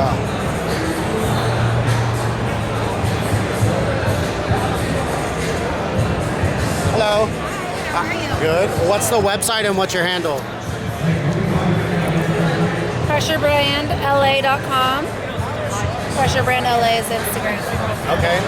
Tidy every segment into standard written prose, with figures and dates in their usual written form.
Oh. Hello. How are you? Good. What's the website and what's your handle? PressureBrandLA.com. Pressure Brand LA is Instagram. Okay.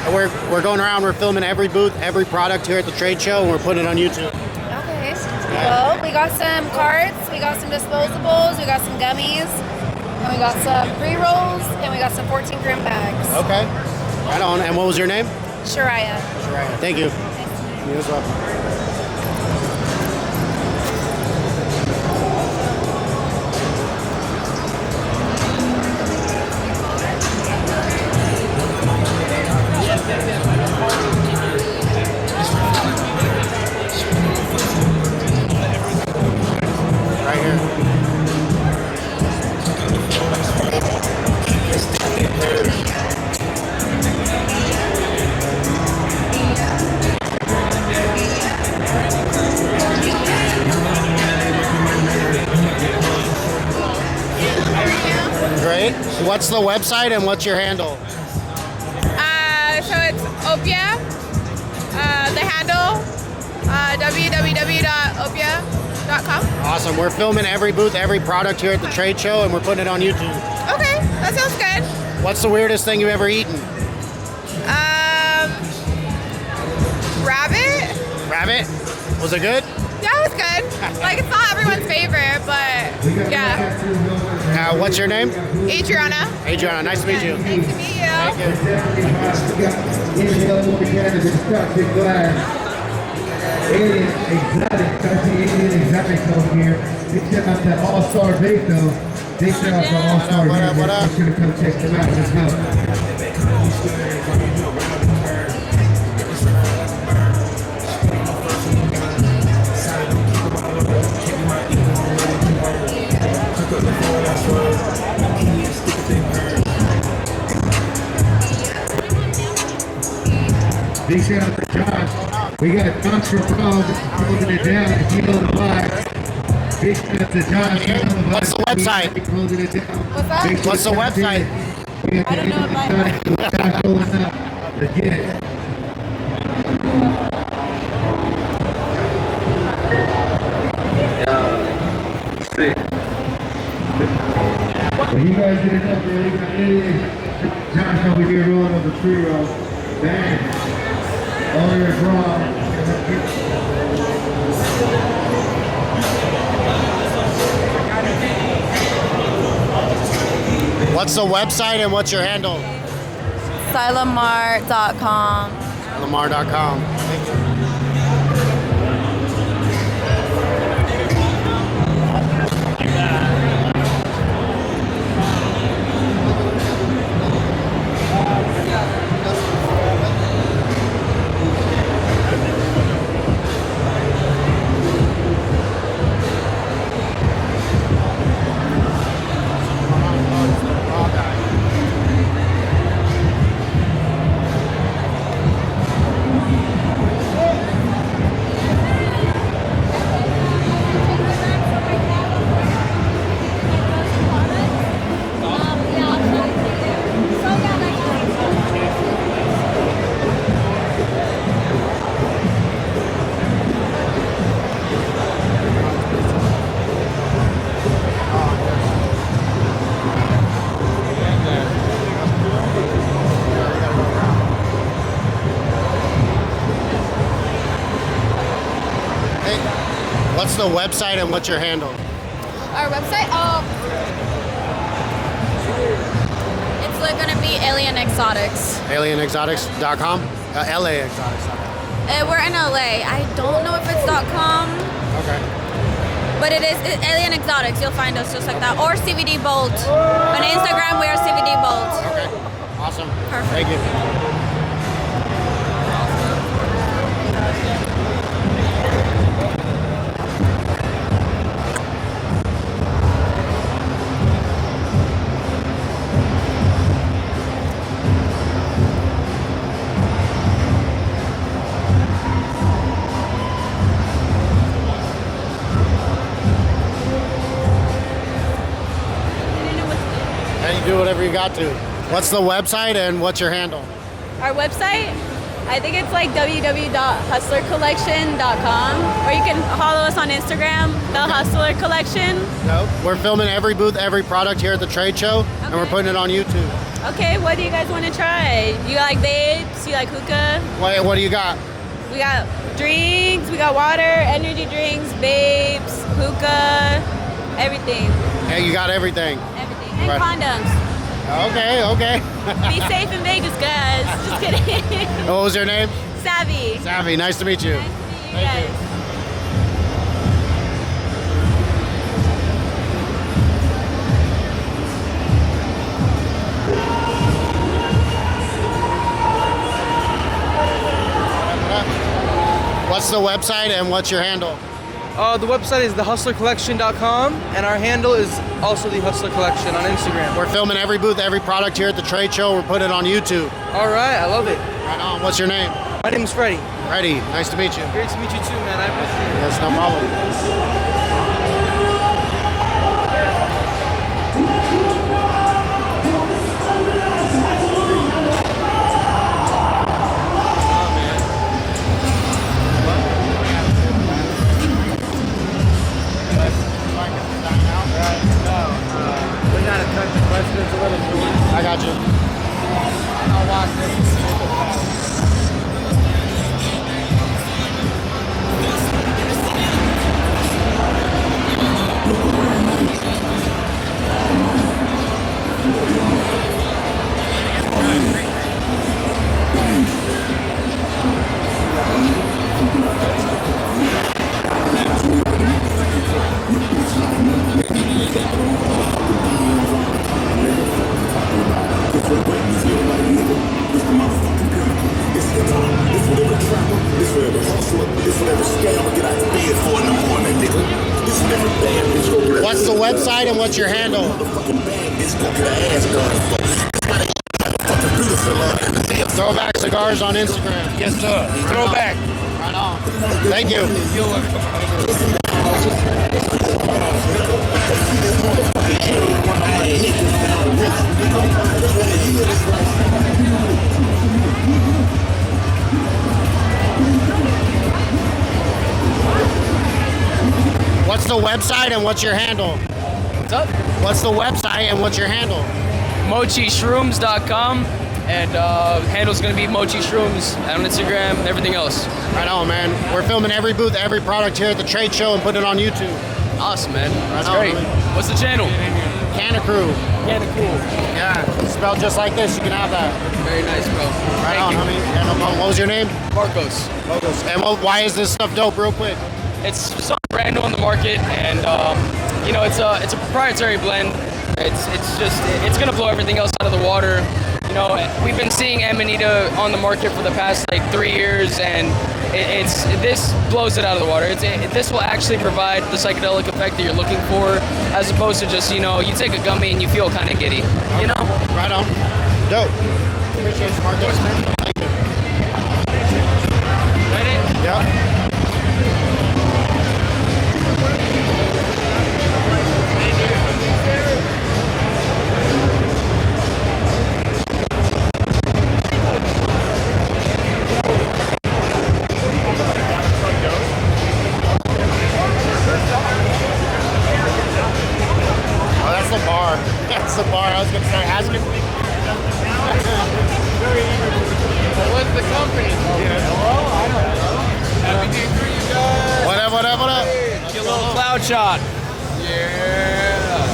And we're going around. We're filming every booth, every product here at the trade show, and we're putting it on YouTube. Okay. Well, we got some carts, we got some disposables, we got some gummies, and we got some pre-rolls, and we got some 14-gram bags. Okay. Right on. And what was your name? Shariah. Shariah. Thank you. You as well. Right here. Great. What's the website and what's your handle? So it's Opia. The handle, www.opia.com. Awesome. We're filming every booth, every product here at the trade show, and we're putting it on YouTube. Okay, that sounds good. What's the weirdest thing you've ever eaten? Rabbit? Rabbit? Was it good? Yeah, it was good. Like, it's not everyone's favorite, but yeah. What's your name? Adriana. Adriana, nice to meet you. Nice to meet you. Thank you. Alien Exotic, Alien Exotic over here. They check out that All-Star base though. They check out the All-Star base. What up? Make sure to come check them out. Let's go. Big shout out to Josh. We got Josh from Prague closing it down. If you know the vibe. Big shout out to Josh. What's the website? Closing it down. What's that? What's the website? I don't know about Josh rolling up. Let's get it. Well, you guys did enough, bro. We got Alien. Josh over here rolling on the tree roll. Bang. All your draw. What's the website and what's your handle? Silamart.com. Lamar.com. What's the website and what's your handle? Our website? It's like gonna be Alien Exotics. AlienExotics.com? LA Exotics.com. We're in LA. I don't know if it's .com, Okay. but it's Alien Exotics. You'll find us just like that. Or CBD Bolt. On Instagram, we are CBD Bolt. Okay. Awesome. Perfect. Thank you. How you do whatever you got to. What's the website and what's your handle? Our website, I think it's like www.hustlercollection.com, or you can follow us on Instagram, The Hustler Collection. Nope. We're filming every booth, every product here at the trade show, and we're putting it on YouTube. Okay, what do you guys want to try? You like vapes? You like hookah? What do you got? We got drinks, we got water, energy drinks, vapes, hookah, everything. Hey, you got everything. Everything. And Right. condoms. Okay. Be safe in Vegas, guys. Just kidding. What was your name? Savvy. Savvy. Nice to meet you. Nice to meet you Thank guys. you. What's the website and what's your handle? The website is thehustlercollection.com, and our handle is also the Hustler Collection on Instagram. We're filming every booth, every product here at the trade show. We're putting it on YouTube. All right, I love it. Right on. What's your name? My name is Freddie. Freddie. Nice to meet you. Great to meet you too, man. I appreciate it. Yes, no problem. We gotta cut the questions a little short. I got you. I'll watch this and see what What's the website and what's your handle? Throwback Cigars on Instagram. Yes, sir. Throwback. Right on. Thank you. What's the website and what's your handle? What's up? What's the website and what's your handle? MochiShrooms.com, and handle's gonna be Mochi Shrooms on Instagram and everything else. Right on, man. We're filming every booth, every product here at the trade show and putting it on YouTube. Awesome, man. That's on, great. man. What's the channel? Kanna Krew. Kanna Krew. Yeah, spelled just like this. You can have that. Very nice, bro. Right Thank on, you. homie. Yeah, no problem. What was your name? Marcos. And why is this stuff dope, real quick? It's something brand new on the market, and you know, it's a proprietary blend. It's gonna blow everything else out of the water. You know, we've been seeing Amanita on the market for the past like 3 years, and this blows it out of the water. This will actually provide the psychedelic effect that you're looking for, as opposed to just, you know, you take a gummy and you feel kind of giddy. You know? Right on. Dope. Appreciate it, Marcos, man. Thank you. Ready? Yeah. Oh, that's the bar. That's the bar. I was going to start asking. What's the company? Hello? I don't know. Happy New Year, you guys. What up, what up, what up? Get a little cloud shot. Yeah.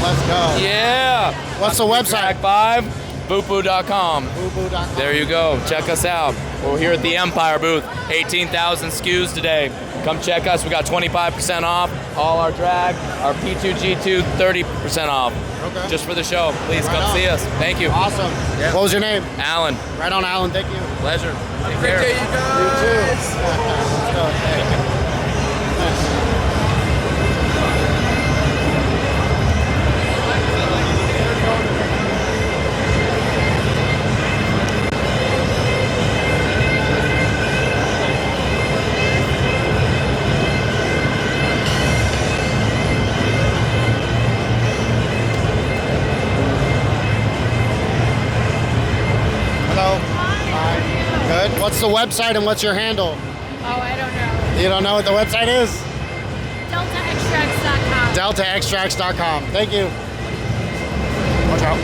Let's go. Yeah. What's the website? Track 5, boopoo.com. Boopoo.com. There you go. Check us out. We're here at the Empire booth. 18,000 SKUs today. Come check us. We got 25% off. All our drag, our P2G2, 30% off. Okay. Just for the show. Please Right come on. see us. Thank you. Awesome. Yeah. What was your name? Alan. Right on, Alan. Thank you. Pleasure. Take Great care. day, you guys. Let's go. Thank you. What's the website and what's your handle? Oh, I don't know. You don't know what the website is? DeltaExtracts.com. DeltaExtracts.com. Thank you. Watch out.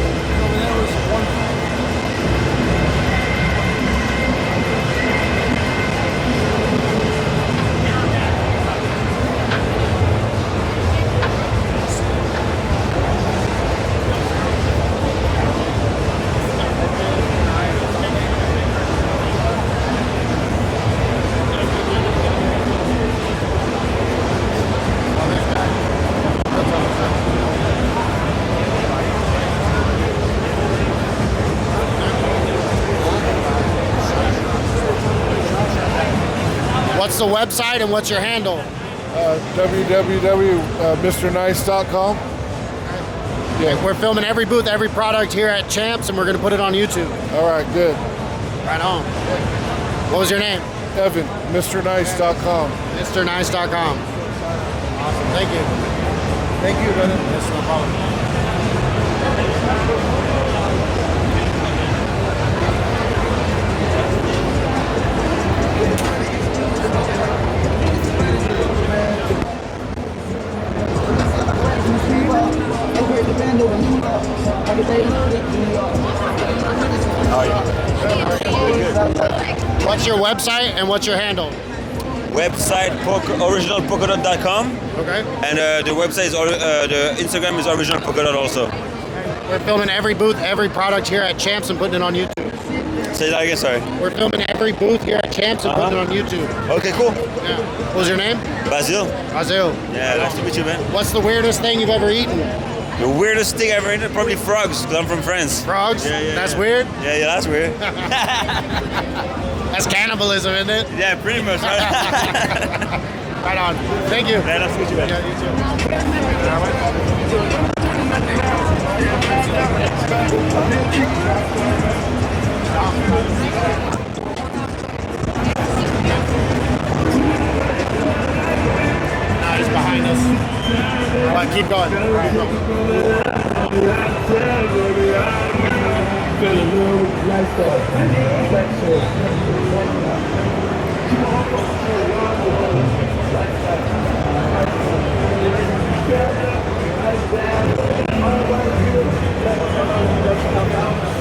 What's the website and what's your handle? www.mrnice.com. Yeah. We're filming every booth, every product here at Champs, and we're going to put it on YouTube. All right, good. Right on. What was your name? Evan, mrnice.com. MrNice.com. Awesome. Thank you. Thank you, brother. That's no problem. What's your website and what's your handle? Website originalpolkadot.com. Okay. And the website is the Instagram is originalpolkadot also. We're filming every booth, every product here at Champs and putting it on YouTube. Say that again, sorry. We're filming every booth here at Champs and putting it on YouTube. Okay, cool. Yeah. What was your name? Basil. Basil. Yeah, nice to meet you, man. What's the weirdest thing you've ever eaten? The weirdest thing I've ever eaten? Probably frogs, because I'm from France. Frogs? Yeah, That's weird? Yeah, that's weird. That's cannibalism, isn't it? Yeah, pretty much, right? Right on. Thank you. Yeah, nice to meet you, man. Yeah, you Nah, he's behind us. All right, keep going.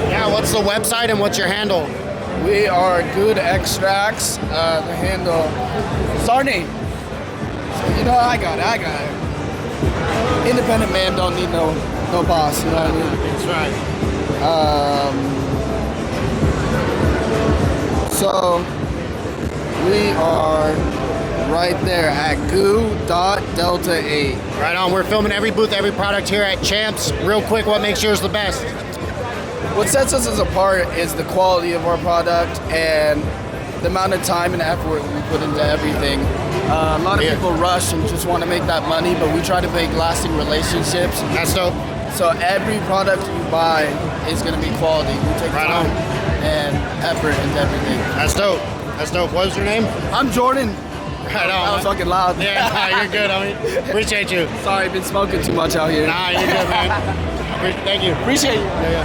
Yeah, what's the website and what's your handle? We are Good Extracts. The handle is our name. So, you know, I got it. Independent man don't need no boss. You know what I mean? That's right. So we are right there at goo.delta8. Right on. We're filming every booth, every product here at Champs. Real quick, what makes yours the best? What sets us apart is the quality of our product and the amount of time and effort we put into everything. A lot of people rush and just want to make that money, but we try to make lasting relationships. That's dope. So every product you buy is going to be quality. We take time and effort into everything. That's dope. That's dope. What was your name? I'm Jordan. Right on. That was fucking loud. Yeah, nah, you're good, homie. Appreciate you. Sorry, I've been smoking too much out here. Nah, you're good, man. Thank you. Appreciate you. Yeah.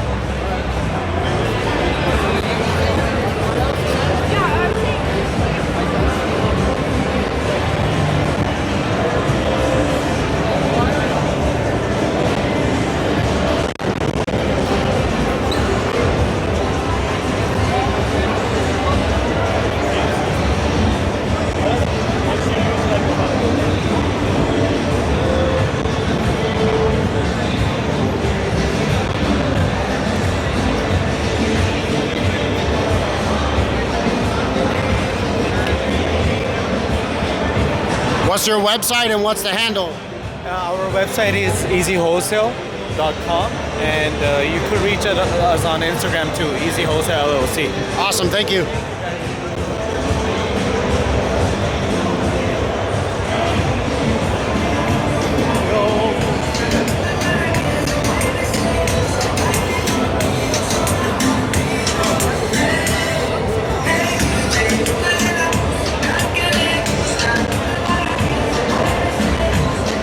What's your website and what's the handle? Our website is easywholesale.com and you could reach us on Instagram too, Easy Wholesale LLC. Awesome, thank you.